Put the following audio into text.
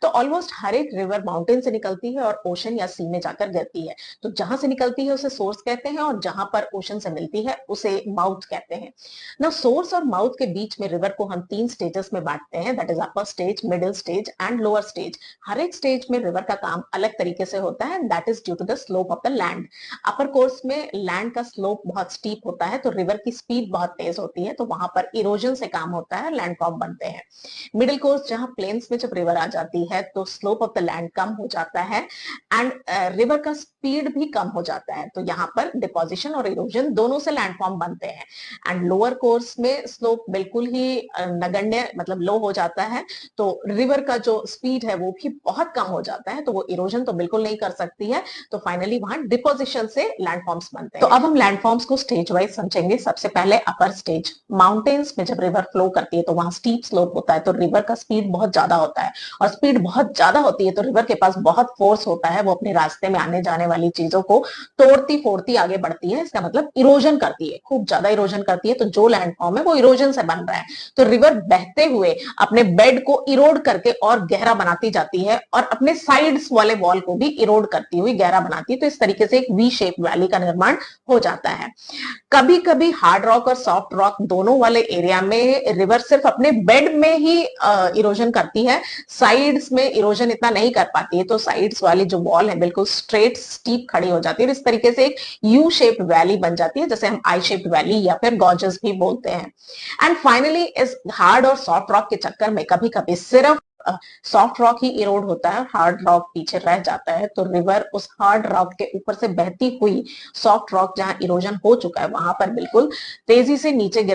तो ऑलमोस्ट हर एक river mountain से निकलती है और ओशन या सी में जाकर गिरती है। तो जहां से निकलती है उसे सोर्स कहते हैं और जहां पर ओशन से मिलती है उसे माउथ कहते हैं। ना सोर्स और माउथ के बीच में रिवर को हम 3 स्टेजेस में बांटते हैं, that is upper stage, middle stage and lower stage. हर एक स्टेज में रिवर का काम अलग तरीके से होता है, that is due to the slope of the land. Upper course में लैंड का स्लोप बहुत स्टीप होता है तो रिवर की स्पीड बहुत तेज होती है, तो वहां पर इरोजन से काम होता है, लैंडफॉर्म बनते हैं। मिडिल कोर्स जहां प्लेन्स में जब रिवर आ जाती है तो स्लोप ऑफ द लैंड कम हो जाता है एंड रिवर का स्पीड भी कम हो जाता है, तो यहाँ पर डिपोजिशन और इरोजन दोनों से लैंडफॉर्म बनते हैं। एंड लोअर कोर्स में स्लोप बिल्कुल ही नगण्य मतलब लो हो जाता है, तो रिवर का जो स्पीड है वो भी बहुत कम हो जाता है, तो वो इरोजन तो बिल्कुल नहीं कर सकती है, तो फाइनली वहां डिपोजिशन से लैंडफॉर्म्स बनते हैं। तो अब हम लैंडफॉर्म्स को स्टेज वाइज समझेंगे। सबसे पहले अपर स्टेज, माउंटेन्स में जब रिवर फ्लो करती है तो वहां स्टीप स्लोप होता है, तो रिवर का स्पीड बहुत ज्यादा होता है, और स्पीड बहुत ज्यादा होती है तो रिवर के पास बहुत फोर्स होता है, वो अपने रास्ते में आने जाने वाली चीजों को तोड़ती फोड़ती आगे बढ़ती है, इसका मतलब इरोजन करती है, खूब ज्यादा इरोजन करती है, तो जो लैंडफॉर्म है वो इरोजन से बन रहा है। तो रिवर बहते हुए अपने बेड को इरोड करके और गहरा बनाती जाती है और अपने साइड्स वाले वॉल को भी इरोड करती हुई गहरा बनाती है, तो इस तरीके से एक वी शेप वैली का निर्माण हो जाता है। कभी कभी हार्ड रॉक और सॉफ्ट रॉक दोनों वाले एरिया में रिवर सिर्फ अपने बेड में ही इरोजन करती है, साइड्स में इरोजन इतना नहीं कर पाती है, तो साइड्स वाली जो वॉल है बिल्कुल स्ट्रेट स्टीप खड़ी हो जाती है, इस तरीके से एक यू शेप वैली बन जाती है, जैसे हम आई शेप वैली या फिर गॉर्जस भी बोलते हैं। एंड फाइनली इस हार्ड और सॉफ्ट रॉक के चक्कर में कभी कभी सिर्फ सॉफ्ट रॉक ही इरोड होता है, हार्ड रॉक पीछे रह जाता है, तो रिवर उस हार्ड रॉक के ऊपर से बहती हुई सॉफ्ट रॉक जहां इरोजन हो चुका है वहां पर बिल्कुल तेजी से नीचे गिर